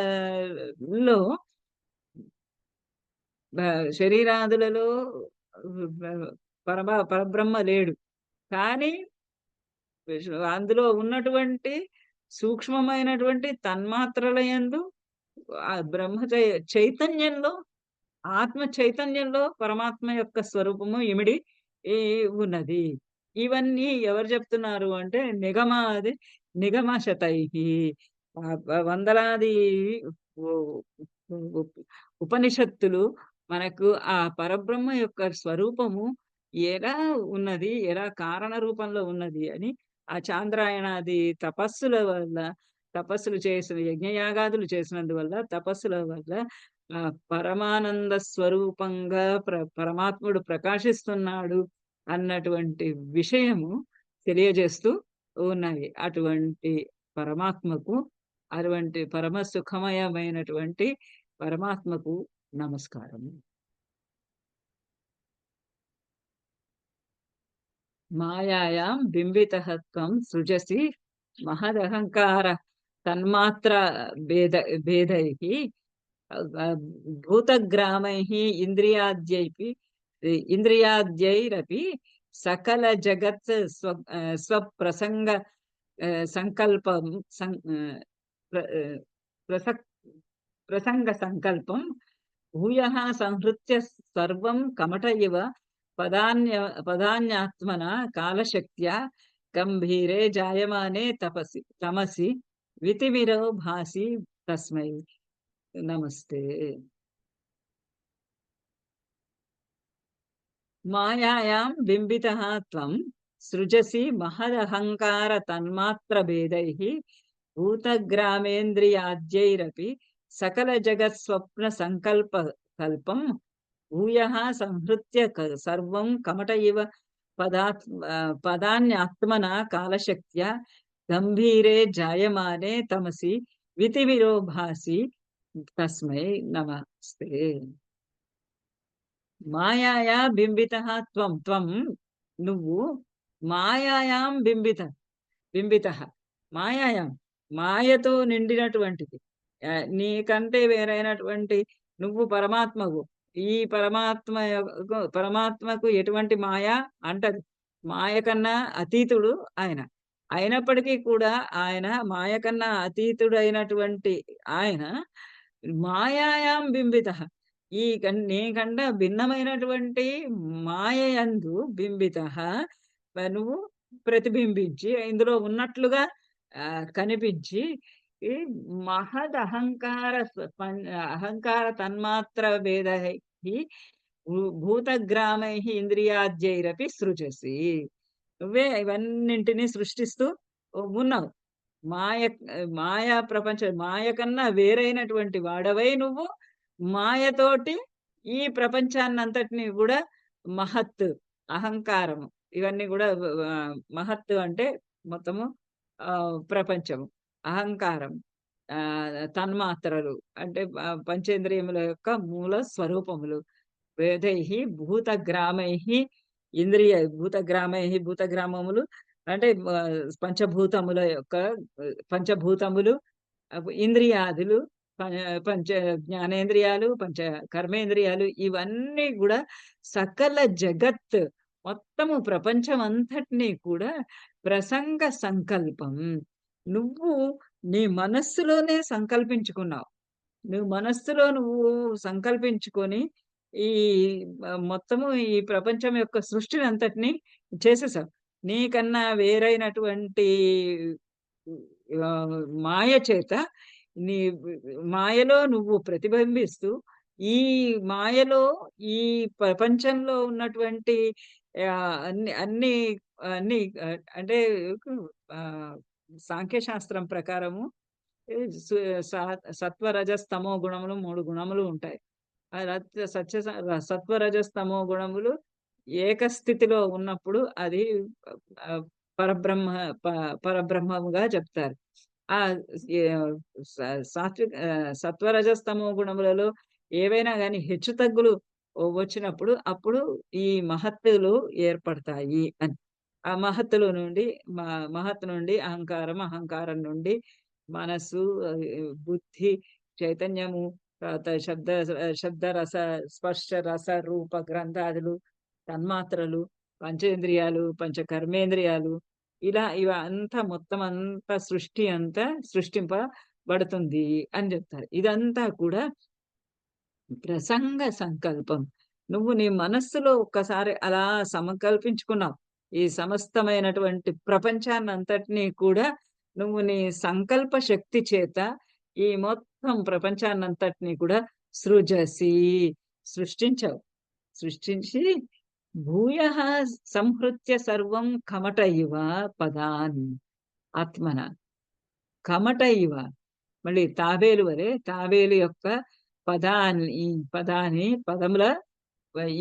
శరీరాదులలో బ పరబ్రహ్మ లేడు. కానీ అందులో ఉన్నటువంటి సూక్ష్మమైనటువంటి తన్మాత్రల యందు ఆ బ్రహ్మ చైతన్యంలో, ఆత్మ చైతన్యంలో పరమాత్మ యొక్క స్వరూపము ఇమిడి ఈ ఉన్నది. ఇవన్నీ ఎవరు చెప్తున్నారు అంటే నిగమశతైః. వందలాది ఉ ఉ ఉపనిషత్తులు మనకు ఆ పరబ్రహ్మ యొక్క స్వరూపము ఎలా ఉన్నది, ఎలా కారణ రూపంలో ఉన్నది అని ఆ చాంద్రాయణాది తపస్సులు చేసిన యజ్ఞయాగాదులు చేసినందువల్ల, తపస్సుల వల్ల పరమానంద స్వరూపంగా పరమాత్ముడు ప్రకాశిస్తున్నాడు అన్నటువంటి విషయము తెలియజేస్తూ ఉన్నాయి. అటువంటి పరమాత్మకు, అటువంటి పరమ సుఖమయమైనటువంటి పరమాత్మకు నమస్కారం. మాయాయాం బింబితః త్వం సృజసి మహదహంకార తన్మాత్ర భేదైః భూతగ్రామైః ఇంద్రియాద్యైరపి సకల జగత్ స్వప్రసంగ సంకల్పం ప్రసక్ ప్రసంగ సంకల్పం భూయః సంహృత్య సర్వం కమట ఇవ పదాన్యాత్మన కాలశక్త్యా గంభీరే జాయమానే తమసి వితిమిరో భాసి తస్మై నమస్తే. మాయాయాం బింబితః త్వం సృజసి మహదహంకార తన్మాత్ర భేదైః భూతగ్రామేంద్రియాద్యైరపి సకల జగత్ స్వప్న సంకల్ప కల్పం భూయః సంహృత్య సర్వం కమట ఇవ పదాన్యాత్మన కాలశక్త్యా గంభీరే జాయమానే తమసి వితిమిరో భాసి తస్మై నమస్తే. మాయాయా బింబితః త్వం త్వం నువ్వు మాయాయాం బింబితః మాయాయాం మాయతో నిండినటువంటిది. నీకంటే వేరైనటువంటి నువ్వు పరమాత్మకు. ఈ పరమాత్మకు ఎటువంటి మాయ అంటది. మాయ కన్నా అతీతుడు ఆయన. అయినప్పటికీ కూడా ఆయన మాయ కన్నా అతీతుడైనటువంటి ఆయన మాయాయాం బింబితః నీకన్నా భిన్నమైనటువంటి మాయయందు బింబితః నువ్వు ప్రతిబింబించి ఇందులో ఉన్నట్లుగా కనిపించి ఈ అహంకార తన్మాత్ర భేదైః భూతగ్రామైః ఇంద్రియాద్యైరపి సృజసి. నువ్వే ఇవన్నింటినీ సృష్టిస్తూ ఉన్నావు. మాయా ప్రపంచం మాయ కన్నా వేరైనటువంటి వాడవై నువ్వు మాయతోటి ఈ ప్రపంచాన్నంతటినీ కూడా మహత్, అహంకారము ఇవన్నీ కూడా మహత్తు అంటే మొత్తము ప్రపంచము, అహంకారం, తన్మాత్రలు అంటే పంచేంద్రియముల యొక్క మూల స్వరూపములు, వేదైః భూతగ్రామైః భూతగ్రామములు అంటే పంచభూతములు, ఇంద్రియాదులు, పంచ జ్ఞానేంద్రియాలు, పంచ కర్మేంద్రియాలు ఇవన్నీ కూడా సకల జగత్ మొత్తము ప్రపంచం అంతటినీ కూడా ప్రసంగ సంకల్పం. నువ్వు నీ మనస్సులోనే సంకల్పించుకున్నావు. నువ్వు సంకల్పించుకొని ఈ మొత్తము ఈ ప్రపంచం యొక్క సృష్టిని అంతటినీ చేసేసావు. నీకన్నా వేరైనటువంటి మాయ చేత నీ మాయలో నువ్వు ప్రతిబింబిస్తూ ఈ మాయలో ఈ ప్రపంచంలో ఉన్నటువంటి అన్ని అన్ని అన్ని అంటే సాంఖ్యశాస్త్రం ప్రకారము సత్వరజస్తమో గుణములు 3 గుణములు ఉంటాయి. సత్వరజస్తమో గుణములు ఏకస్థితిలో ఉన్నప్పుడు అది పరబ్రహ్మముగా చెప్తారు. ఆ సత్వరజస్తమో గుణములలో ఏవైనా గాని హెచ్చుతగ్గులు వచ్చినప్పుడు అప్పుడు ఈ మహత్తులు ఏర్పడతాయి అని. ఆ మహత్తులో నుండి మహత్తు నుండి అహంకారం నుండి మనస్సు, బుద్ధి, చైతన్యము, తర్వాత శబ్దరస స్పర్శ రస రూప గ్రంథాదులు, తన్మాత్రలు, పంచేంద్రియాలు, పంచ కర్మేంద్రియాలు ఇలా ఇవంతా మొత్తం అంతా సృష్టింప పడుతుంది అని చెప్తారు. ఇదంతా కూడా ప్రసంగ సంకల్పం. నువ్వు నీ మనస్సులో ఒక్కసారి అలా సంకల్పించుకున్నావు. ఈ సమస్తమైనటువంటి ప్రపంచాన్నంతటినీ కూడా నువ్వు నీ సంకల్ప శక్తి చేత ఈ మొత్తం ప్రపంచాన్నంతటినీ కూడా సృజసి సృష్టించావు. సృష్టించి భూయః సంహృత్య సర్వం కమట ఇవ పదాన్ ఆత్మన. కమట ఇవ, మళ్ళీ తాబేలు వలె, తాబేలు యొక్క పదముల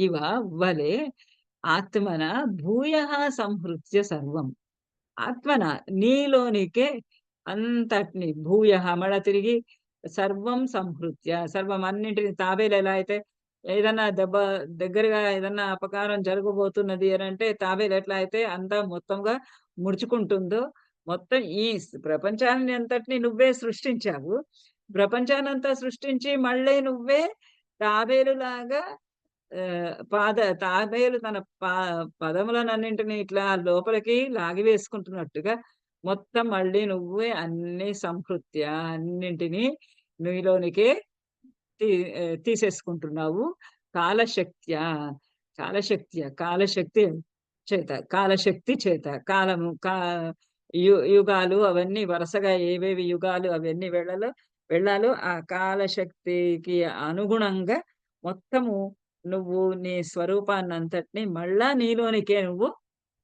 ఇవ వలె ఆత్మన భూయః సంహృత్య సర్వం. ఆత్మన నీలోనికే అంతటిని భూయః మళ్ళా తిరిగి సర్వం సంహృత్య, సర్వం అన్నింటిని, తాబేలు ఎలా అయితే ఏదన్నా దగ్గరగా ఏదన్నా అపకారం జరగబోతున్నది అని అంటే తాబేలు ఎట్లా అయితే అంతా మొత్తంగా ముడుచుకుంటుందో, మొత్తం ఈ ప్రపంచాన్ని అంతటిని నువ్వే సృష్టించావు. ప్రపంచాన్నంతా సృష్టించి మళ్ళీ నువ్వే తాబేలులాగా తాబేలు తన పదములనన్నింటినీ ఇట్లా లోపలికి లాగివేసుకుంటున్నట్టుగా మొత్తం మళ్ళీ నువ్వే అన్ని సంహృత్య అన్నింటినీ నీలోనికే తీసేసుకుంటున్నావు. కాలశక్త్యా, కాలశక్తి చేత కాలము యుగాలు అవన్నీ వరుసగా ఏవేవి యుగాలు అవన్నీ వెళ్ళాలో ఆ కాలశక్తికి అనుగుణంగా మొత్తము నువ్వు నీ స్వరూపాన్నంతటిని మళ్ళా నీలోనికే నువ్వు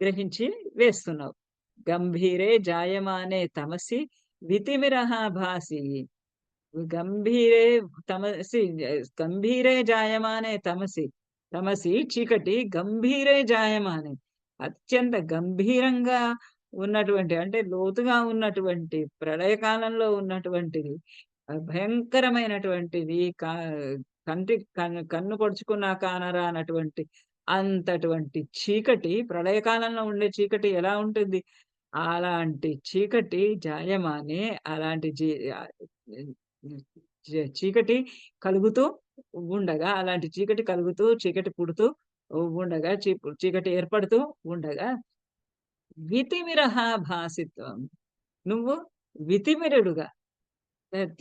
గ్రహించి వేస్తున్నావు. గంభీరే జాయమానే తమసి వితిమిరః భాసి. గంభీరే జాయమానే తమసి చీకటి, గంభీరే జాయమానే అత్యంత గంభీరంగా ఉన్నటువంటి, అంటే లోతుగా ఉన్నటువంటి, ప్రళయకాలంలో ఉన్నటువంటిది, భయంకరమైనటువంటిది, కన్ను పొడుచుకున్నా కానరానటువంటి అంతటువంటి చీకటి, ప్రళయకాలంలో ఉండే చీకటి ఎలా ఉంటుంది అలాంటి చీకటి జాయమానే, అలాంటి చీకటి కలుగుతూ ఉండగా, అలాంటి చీకటి కలుగుతూ చీకటి పుడుతూ ఉండగా, చీకటి ఏర్పడుతూ ఉండగా వితిమిరః భాసిత్వం, నువ్వు వితిమిరుడుగా,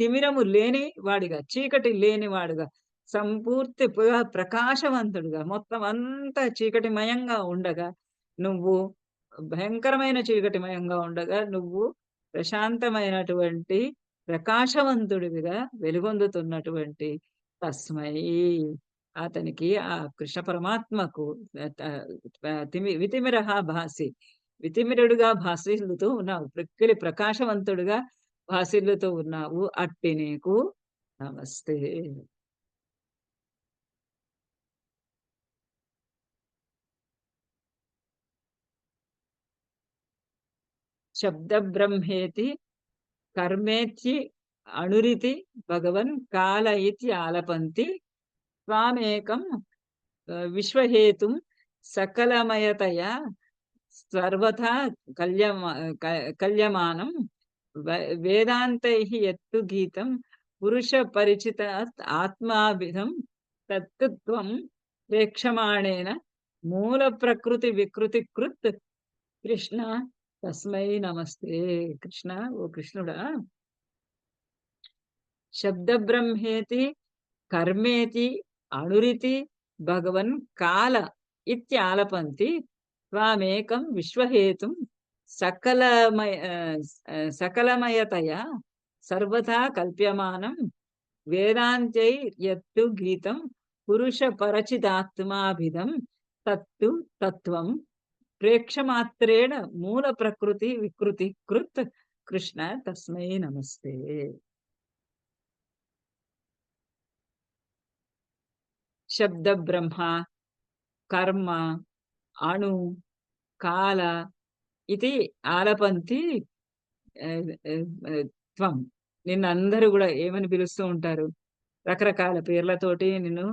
తిమిరము లేని వాడిగా, చీకటి లేని వాడుగా, సంపూర్తిగా ప్రకాశవంతుడుగా, మొత్తం అంతా చీకటిమయంగా ఉండగా, నువ్వు భయంకరమైన చీకటిమయంగా ఉండగా నువ్వు ప్రశాంతమైనటువంటి ప్రకాశవంతుడివిగా వెలుగొందుతున్నటువంటి తస్మై, అతనికి, ఆ కృష్ణ పరమాత్మకు వితిమిరః భాసి, వితిమిరుడుగా భాసిల్లుతూ ఉన్నావు, ప్రక్కిలి ప్రకాశవంతుడుగా భాసిల్లుతూ ఉన్నావు. అట్టి నీకు నమస్తే. శబ్ద బ్రహ్మేతి కర్మేత్యి అణురితి భగవన్ కాల ఇతి ఆలపంతి త్వామేకం విశ్వహేతుం సకలమయతయా సర్వథా కల్యమానం వేదాంతైః యత్తు గీతం పురుష పరిచిత ఆత్మాభిధం తత్తుత్వం ప్రేక్షమాణేన మూల ప్రకృతి వికృతి కృత్ కృష్ణ తస్మై నమస్తే. కృష్ణ, ఓ కృష్ణుడా, శబ్ద బ్రహ్మేతి కర్మేతి అణురితి భగవన్ కాల ఇత్యాలపంతి త్వామేకం విశ్వహేతుం సకలమయతయా సర్వథా కల్ప్యమానం వేదాంతై యత్తు గీతం పురుష పరచిదాత్మాభిధం తత్తు తత్వం ప్రేక్షమాత్రేణ మూల ప్రకృతి వికృతి కృత్ కృష్ణ తస్మై నమస్తే. శబ్ద బ్రహ్మ, కర్మ, అణు, కాల ఇది ఆలపంతి త్వం. నిన్ను అందరూ కూడా ఏమని పిలుస్తూ ఉంటారు? రకరకాల పేర్లతోటి నిన్ను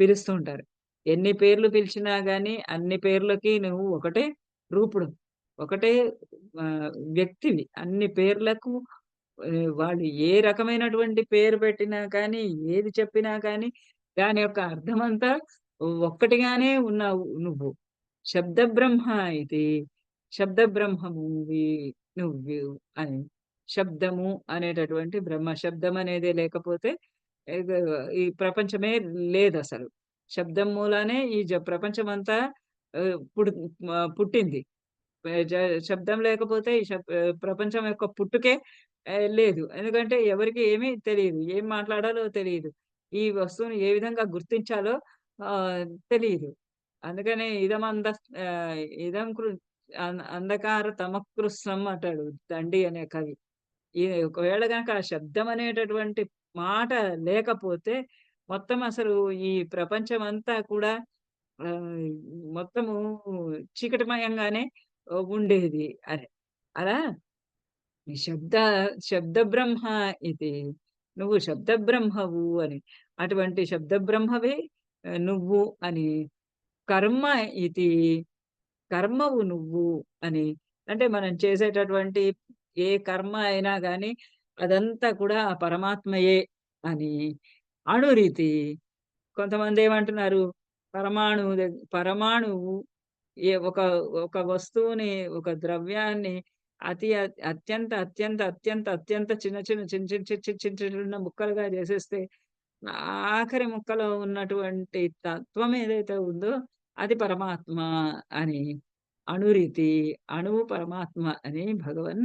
పిలుస్తూ ఉంటారు. ఎన్ని పేర్లు పిలిచినా గాని అన్ని పేర్లకి నువ్వు ఒకటే రూపుడు, ఒకటే వ్యక్తివి. అన్ని పేర్లకు వాళ్ళు ఏ రకమైనటువంటి పేరు పెట్టినా కానీ, ఏది చెప్పినా కానీ దాని యొక్క అర్థమంతా ఒక్కటిగానే ఉన్నావు నువ్వు. శబ్ద బ్రహ్మ ఇది, శబ్ద బ్రహ్మము నువ్వు అని. శబ్దము అనేటటువంటి బ్రహ్మ. శబ్దం అనేదే లేకపోతే ఇగ ఈ ప్రపంచమే లేదసలు. శబ్దం మూలానే ఈ ప్రపంచమంతా పుట్టింది. పే జ శబ్దం లేకపోతే ఈ ప్రపంచం యొక్క పుట్టుకే లేదు. ఎందుకంటే ఎవరికీ ఏమీ తెలీదు. ఏం మాట్లాడాలో తెలీదు. ఈ వస్తువుని ఏ విధంగా గుర్తించాలో ఆహ్, తెలీదు. అందుకనే ఆహ్, ఇదం కృ అంధకార తమకృత్స్నం అంటాడు 'దండి' అనే కవి. ఒకవేళ గనక ఆ శబ్దం అనేటటువంటి మాట లేకపోతే మొత్తం అసలు ఈ ప్రపంచమంతా కూడా ఆహ్, మొత్తము చీకటిమయంగానే ఉండేది అని. అలా ఈ శబ్ద బ్రహ్మ ఇది. నువ్వు శబ్ద బ్రహ్మవు అని. అటువంటి శబ్ద బ్రహ్మవే నువ్వు అని. కర్మ ఇది. కర్మవు నువ్వు అని. అంటే మనం చేసేటటువంటి ఏ కర్మ అయినా గాని అదంతా కూడా ఆ పరమాత్మయే అని. అణురితి. కొంతమందేమంటున్నారు పరమాణువు ఒక ఒక వస్తువుని, ఒక ద్రవ్యాన్ని అత్యంత చిన్న ముక్కలుగా చేసేస్తే ఆఖరి ముక్కలో ఉన్నటువంటి తత్వం ఏదైతే ఉందో అది పరమాత్మ అని. అణురితి. అణువు పరమాత్మ అని భగవన్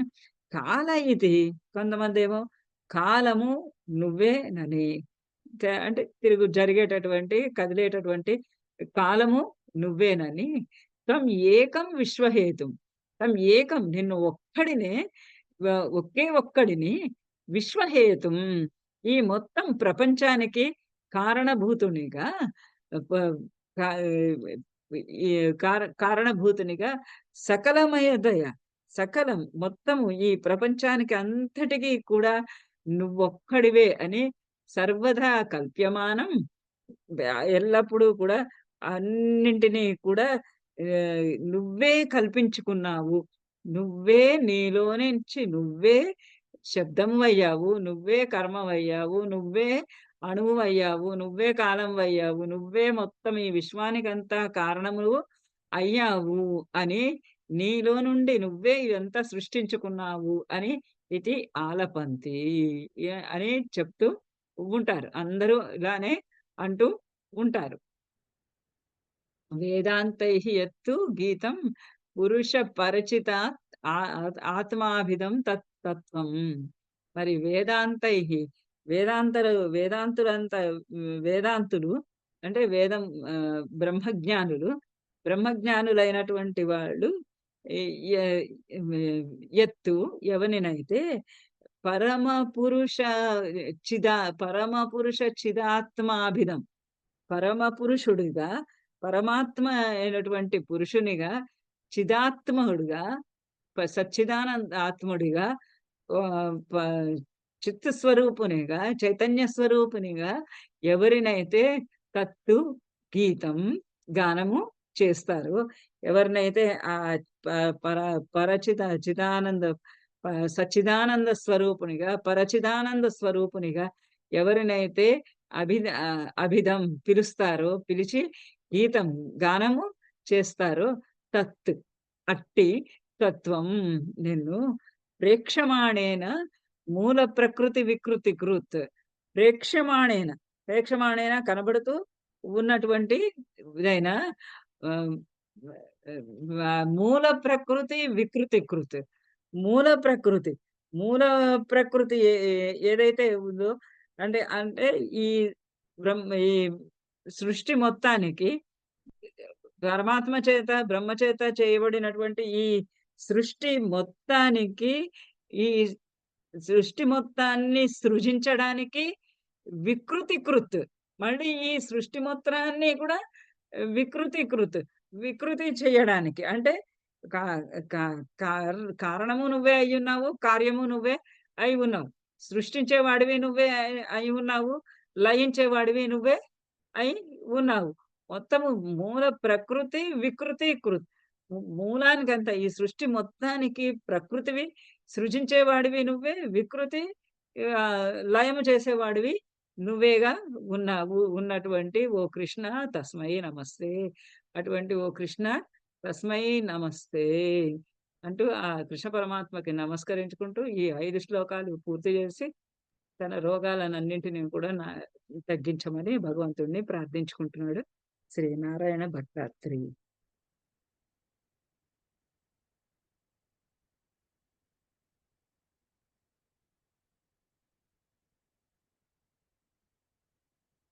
కాల ఇతి. కొంతమందేమో కాలము నువ్వేనని. అంటే జరిగేటటువంటి, కదిలేటటువంటి కాలము నువ్వేనని. త్వం ఏకం విశ్వహేతుం. త్వం ఏకం నిన్ను ఒక్కడినే ఒకే ఒక్కడిని విశ్వహేతుం ఈ మొత్తం ప్రపంచానికి కారణభూతునిగా ప కా ఈ కారణభూతునిగా సకలమయదయ సకలం మొత్తము ఈ ప్రపంచానికి అంతటికి కూడా నువ్వొక్కడివే అని సర్వదా కల్ప్యమానం ఎల్లప్పుడూ కూడా అన్నింటినీ కూడా నువ్వే కల్పించుకున్నావు. నువ్వే నీలో నుంచి నువ్వే శబ్దమువయ్యావు. నువ్వే కర్మవయ్యావు. నువ్వే అణువువయ్యావు. నువ్వే కాలంవయ్యావు. నువ్వే మొత్తం ఈ విశ్వానికంతా కారణములు అయ్యావు అని నీలో నుండి నువ్వే ఇదంతా సృష్టించుకున్నావు అని ఇది ఆలపంతి అని చెప్తూ ఉంటారు. అందరూ ఇలానే అంటూ ఉంటారు. వేదాంతైః యత్తు గీతం పురుష పరిచితాత్ ఆ ఆత్మాభిధం తత్వం. మరి వేదాంతులంతా వేదాంతులు అంటే బ్రహ్మజ్ఞానులు, బ్రహ్మజ్ఞానులైనటువంటి వాళ్ళు ఎ య యత్తు ఎవనినైతే పరమ పురుష పరమ పురుష చిదాత్మాభిధం పరమ పురుషుడిగా, పరమాత్మ అయినటువంటి పురుషునిగా, చిదాత్ముడుగా, సచ్చిదానందాత్ముడిగా, ప చిత్ స్వరూపునిగా, చైతన్య స్వరూపునిగా ఎవరినైతే తత్తు గీతం గానము చేస్తారో, ఎవరినైతే ఆ ప పర పరచిత చిదానంద సచ్చిదానంద స్వరూపునిగా, పరచిదానంద స్వరూపునిగా ఎవరినైతే అభిధం పిలిచి గీతం గానము చేస్తారో తత్ అట్టి తత్వం నిన్ను ప్రేక్షమాణేన మూల ప్రకృతి వికృతి కృత్ ప్రేక్షమాణేన కనబడుతూ ఉన్నటువంటి ఇదైనా మూల ప్రకృతి వికృతి కృత్ మూల ప్రకృతి మూల ప్రకృతి ఏదైతే ఉందో అంటే అంటే ఈ ఈ సృష్టి మొత్తానికి బ్రహ్మ చేత చేయబడినటువంటి ఈ సృష్టి మొత్తానికి ఈ సృష్టి మొత్తాన్ని సృజించడానికి వికృతి మళ్ళీ ఈ సృష్టి మొత్తాన్ని కూడా వికృతి చేయడానికి అంటే కా కా కారణము నువ్వే అయ్యున్నావు. కార్యము నువ్వే అయి ఉన్నావు. సృష్టించేవాడివి నువ్వే అయి ఉన్నావు. లయించేవాడివి నువ్వే అయి ఉన్నావు. మొత్తము మూల ప్రకృతి, వికృతి, మూలానికంతా ఈ సృష్టి మొత్తానికి ప్రకృతివి, సృజించేవాడివి నువ్వే, వికృతి లయము చేసేవాడివి నువ్వేగా ఉన్నటువంటి ఓ కృష్ణ తస్మై నమస్తే. అటువంటి ఓ కృష్ణ తస్మై నమస్తే అంటూ ఆ కృష్ణ పరమాత్మకి నమస్కరించుకుంటూ ఈ 5 శ్లోకాలు పూర్తి చేసి తన రోగాలనన్నింటిని కూడా తగ్గించమని భగవంతుడిని ప్రార్థించుకుంటున్నాడు శ్రీనారాయణ భట్టాత్రి.